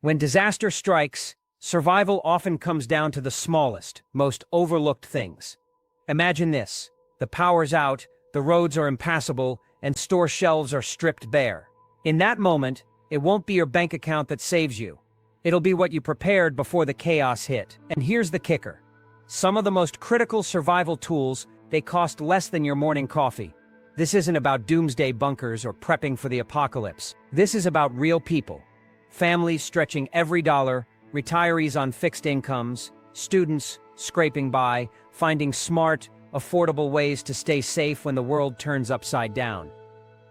When disaster strikes, survival often comes down to the smallest, most overlooked things. Imagine this: the power's out, the roads are impassable, and store shelves are stripped bare. In that moment, it won't be your bank account that saves you. It'll be what you prepared before the chaos hit. And here's the kicker: some of the most critical survival tools, they cost less than your morning coffee. This isn't about doomsday bunkers or prepping for the apocalypse. This is about real people. Families stretching every dollar, retirees on fixed incomes, students scraping by, finding smart, affordable ways to stay safe when the world turns upside down.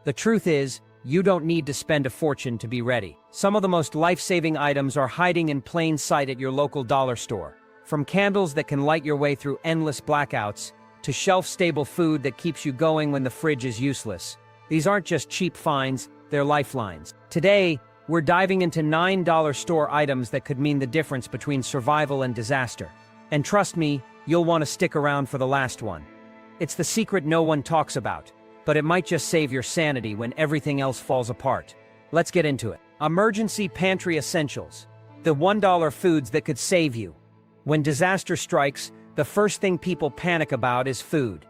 The truth is, you don't need to spend a fortune to be ready. Some of the most life-saving items are hiding in plain sight at your local dollar store. From candles that can light your way through endless blackouts, to shelf-stable food that keeps you going when the fridge is useless. These aren't just cheap finds, they're lifelines. Today, we're diving into $9 store items that could mean the difference between survival and disaster. And trust me, you'll want to stick around for the last one. It's the secret no one talks about, but it might just save your sanity when everything else falls apart. Let's get into it. Emergency pantry essentials. The $1 foods that could save you. When disaster strikes, the first thing people panic about is food.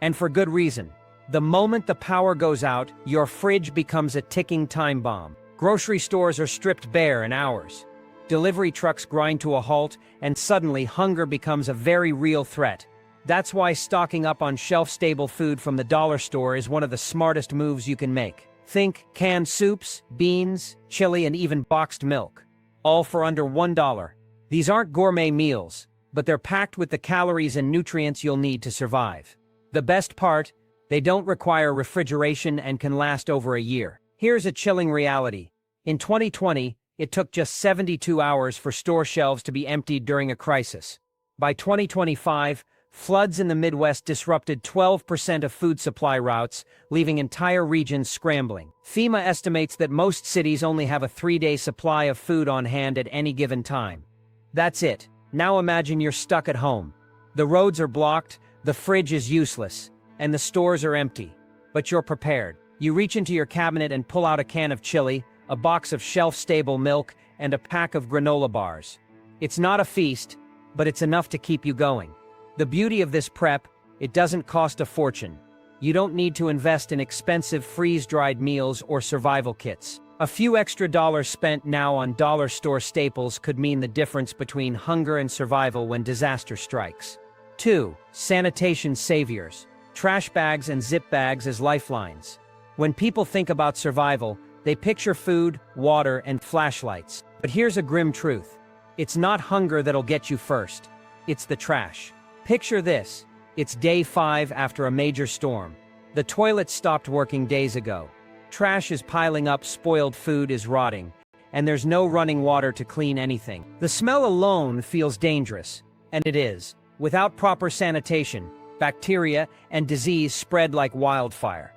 And for good reason. The moment the power goes out, your fridge becomes a ticking time bomb. Grocery stores are stripped bare in hours. Delivery trucks grind to a halt, and suddenly hunger becomes a very real threat. That's why stocking up on shelf-stable food from the dollar store is one of the smartest moves you can make. Think canned soups, beans, chili, and even boxed milk. All for under $1. These aren't gourmet meals, but they're packed with the calories and nutrients you'll need to survive. The best part, they don't require refrigeration and can last over a year. Here's a chilling reality. In 2020, it took just 72 hours for store shelves to be emptied during a crisis. By 2025, floods in the Midwest disrupted 12% of food supply routes, leaving entire regions scrambling. FEMA estimates that most cities only have a 3-day supply of food on hand at any given time. That's it. Now imagine you're stuck at home. The roads are blocked, the fridge is useless, and the stores are empty. But you're prepared. You reach into your cabinet and pull out a can of chili, a box of shelf-stable milk, and a pack of granola bars. It's not a feast, but it's enough to keep you going. The beauty of this prep, it doesn't cost a fortune. You don't need to invest in expensive freeze-dried meals or survival kits. A few extra dollars spent now on dollar store staples could mean the difference between hunger and survival when disaster strikes. 2. Sanitation saviors. Trash bags and zip bags as lifelines. When people think about survival, they picture food, water, and flashlights. But here's a grim truth. It's not hunger that'll get you first. It's the trash. Picture this. It's day 5 after a major storm. The toilet stopped working days ago. Trash is piling up, spoiled food is rotting, and there's no running water to clean anything. The smell alone feels dangerous, and it is. Without proper sanitation, bacteria and disease spread like wildfire.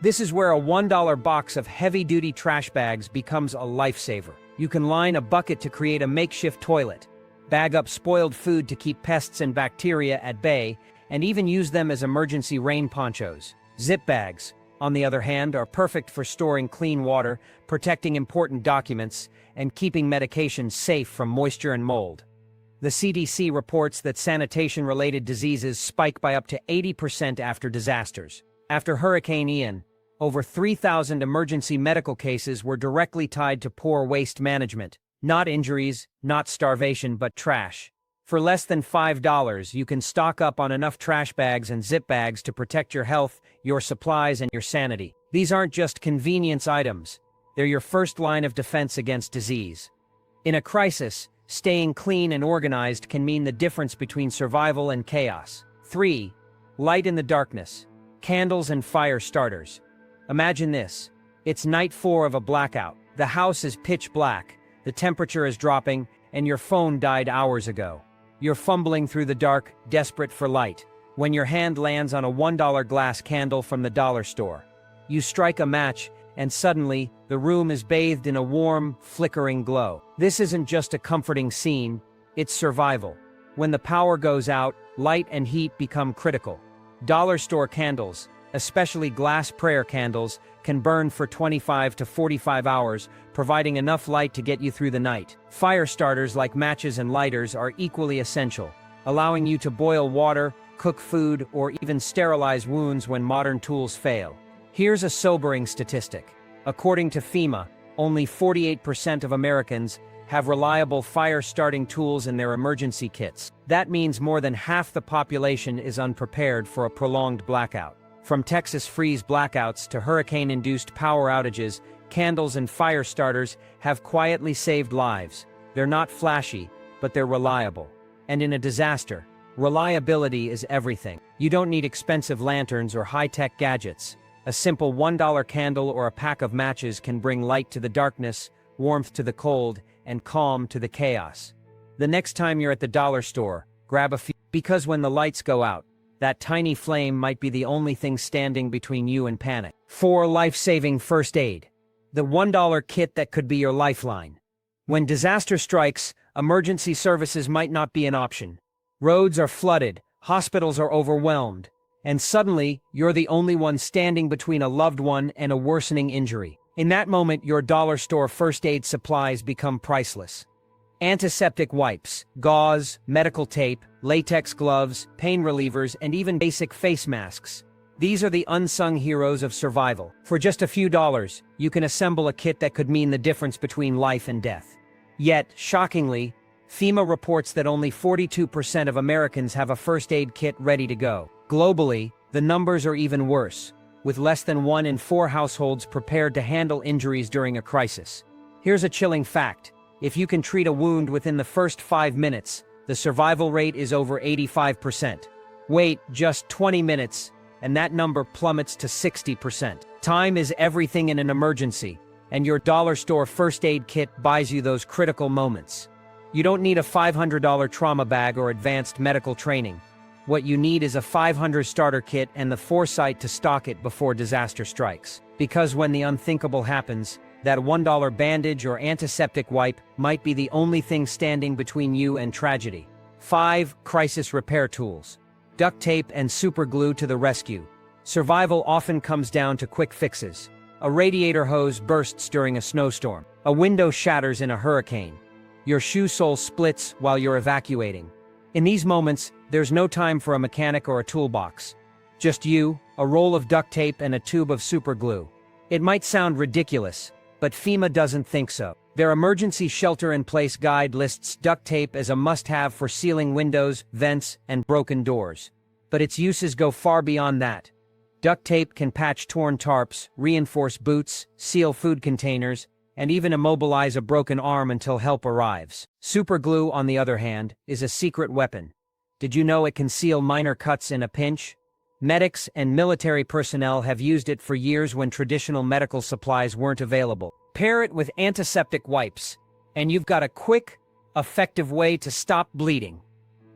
This is where a $1 box of heavy-duty trash bags becomes a lifesaver. You can line a bucket to create a makeshift toilet, bag up spoiled food to keep pests and bacteria at bay, and even use them as emergency rain ponchos. Zip bags, on the other hand, are perfect for storing clean water, protecting important documents, and keeping medications safe from moisture and mold. The CDC reports that sanitation-related diseases spike by up to 80% after disasters. After Hurricane Ian, over 3,000 emergency medical cases were directly tied to poor waste management. Not injuries, not starvation, but trash. For less than $5, you can stock up on enough trash bags and zip bags to protect your health, your supplies, and your sanity. These aren't just convenience items. They're your first line of defense against disease. In a crisis, staying clean and organized can mean the difference between survival and chaos. 3. Light in the darkness. Candles and fire starters. Imagine this. It's night 4 of a blackout. The house is pitch black, the temperature is dropping, and your phone died hours ago. You're fumbling through the dark, desperate for light, when your hand lands on a $1 glass candle from the dollar store. You strike a match, and suddenly, the room is bathed in a warm, flickering glow. This isn't just a comforting scene, it's survival. When the power goes out, light and heat become critical. Dollar store candles, especially glass prayer candles, can burn for 25 to 45 hours, providing enough light to get you through the night. Fire starters like matches and lighters are equally essential, allowing you to boil water, cook food, or even sterilize wounds when modern tools fail. Here's a sobering statistic. According to FEMA, only 48% of Americans have reliable fire-starting tools in their emergency kits. That means more than half the population is unprepared for a prolonged blackout. From Texas freeze blackouts to hurricane-induced power outages, candles and fire starters have quietly saved lives. They're not flashy, but they're reliable. And in a disaster, reliability is everything. You don't need expensive lanterns or high-tech gadgets. A simple $1 candle or a pack of matches can bring light to the darkness, warmth to the cold, and calm to the chaos. The next time you're at the dollar store, grab a few, because when the lights go out, that tiny flame might be the only thing standing between you and panic. 4. Life-saving first aid. The $1 kit that could be your lifeline. When disaster strikes, emergency services might not be an option. Roads are flooded, hospitals are overwhelmed, and suddenly, you're the only one standing between a loved one and a worsening injury. In that moment, your dollar store first aid supplies become priceless. Antiseptic wipes, gauze, medical tape, latex gloves, pain relievers, and even basic face masks. These are the unsung heroes of survival. For just a few dollars, you can assemble a kit that could mean the difference between life and death. Yet, shockingly, FEMA reports that only 42% of Americans have a first aid kit ready to go. Globally, the numbers are even worse, with less than 1 in 4 households prepared to handle injuries during a crisis. Here's a chilling fact. If you can treat a wound within the first 5 minutes, the survival rate is over 85%. Wait just 20 minutes, and that number plummets to 60%. Time is everything in an emergency, and your dollar store first aid kit buys you those critical moments. You don't need a $500 trauma bag or advanced medical training. What you need is a $500 starter kit and the foresight to stock it before disaster strikes. Because when the unthinkable happens, that $1 bandage or antiseptic wipe might be the only thing standing between you and tragedy. 5. Crisis repair tools. Duct tape and super glue to the rescue. Survival often comes down to quick fixes. A radiator hose bursts during a snowstorm. A window shatters in a hurricane. Your shoe sole splits while you're evacuating. In these moments, there's no time for a mechanic or a toolbox. Just you, a roll of duct tape, and a tube of super glue. It might sound ridiculous, but FEMA doesn't think so. Their emergency shelter-in-place guide lists duct tape as a must-have for sealing windows, vents, and broken doors. But its uses go far beyond that. Duct tape can patch torn tarps, reinforce boots, seal food containers, and even immobilize a broken arm until help arrives. Super glue, on the other hand, is a secret weapon. Did you know it can seal minor cuts in a pinch? Medics and military personnel have used it for years when traditional medical supplies weren't available. Pair it with antiseptic wipes, and you've got a quick, effective way to stop bleeding.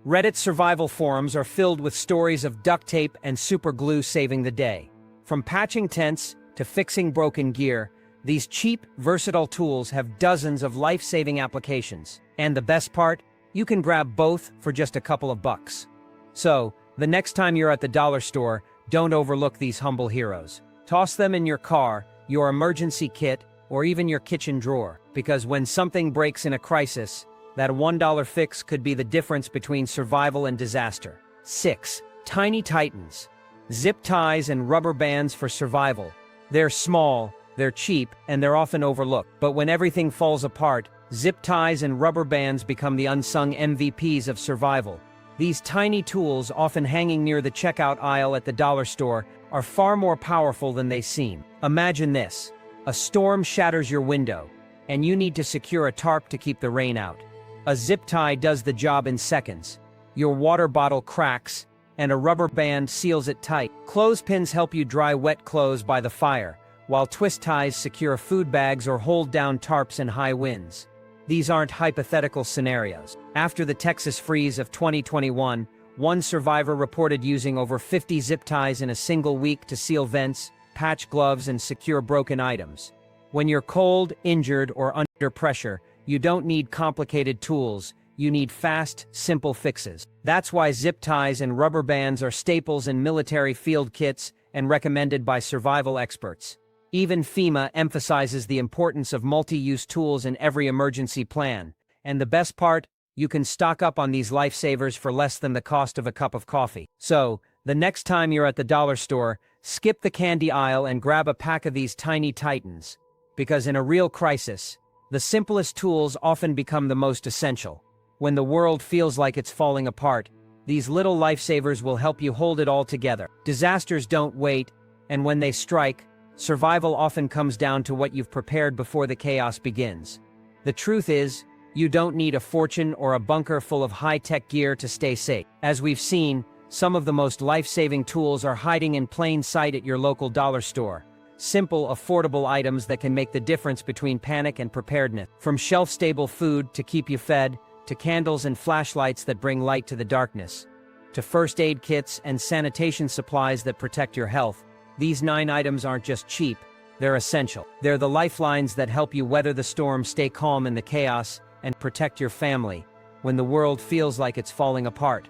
Reddit survival forums are filled with stories of duct tape and super glue saving the day. From patching tents to fixing broken gear, these cheap, versatile tools have dozens of life-saving applications. And the best part? You can grab both for just a couple of bucks. So, the next time you're at the dollar store, don't overlook these humble heroes. Toss them in your car, your emergency kit, or even your kitchen drawer. Because when something breaks in a crisis, that $1 fix could be the difference between survival and disaster. 6. Tiny Titans. Zip ties and rubber bands for survival. They're small, they're cheap, and they're often overlooked. But when everything falls apart, zip ties and rubber bands become the unsung MVPs of survival. These tiny tools, often hanging near the checkout aisle at the dollar store, are far more powerful than they seem. Imagine this. A storm shatters your window, and you need to secure a tarp to keep the rain out. A zip tie does the job in seconds. Your water bottle cracks, and a rubber band seals it tight. Clothespins help you dry wet clothes by the fire, while twist ties secure food bags or hold down tarps in high winds. These aren't hypothetical scenarios. After the Texas freeze of 2021, one survivor reported using over 50 zip ties in a single week to seal vents, patch gloves, and secure broken items. When you're cold, injured, or under pressure, you don't need complicated tools, you need fast, simple fixes. That's why zip ties and rubber bands are staples in military field kits and recommended by survival experts. Even FEMA emphasizes the importance of multi-use tools in every emergency plan. And the best part, you can stock up on these lifesavers for less than the cost of a cup of coffee. So, the next time you're at the dollar store, skip the candy aisle and grab a pack of these tiny titans. Because in a real crisis, the simplest tools often become the most essential. When the world feels like it's falling apart, these little lifesavers will help you hold it all together. Disasters don't wait, and when they strike, survival often comes down to what you've prepared before the chaos begins. The truth is, you don't need a fortune or a bunker full of high-tech gear to stay safe. As we've seen, some of the most life-saving tools are hiding in plain sight at your local dollar store. Simple, affordable items that can make the difference between panic and preparedness. From shelf-stable food to keep you fed, to candles and flashlights that bring light to the darkness, to first aid kits and sanitation supplies that protect your health, these 9 items aren't just cheap, they're essential. They're the lifelines that help you weather the storm, stay calm in the chaos, and protect your family when the world feels like it's falling apart.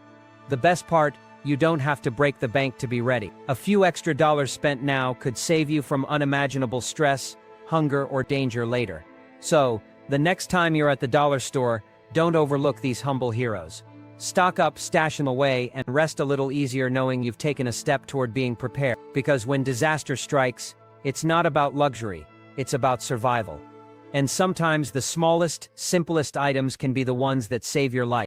The best part, you don't have to break the bank to be ready. A few extra dollars spent now could save you from unimaginable stress, hunger, or danger later. So, the next time you're at the dollar store, don't overlook these humble heroes. Stock up, stash them away, and rest a little easier knowing you've taken a step toward being prepared. Because when disaster strikes, it's not about luxury, it's about survival. And sometimes the smallest, simplest items can be the ones that save your life.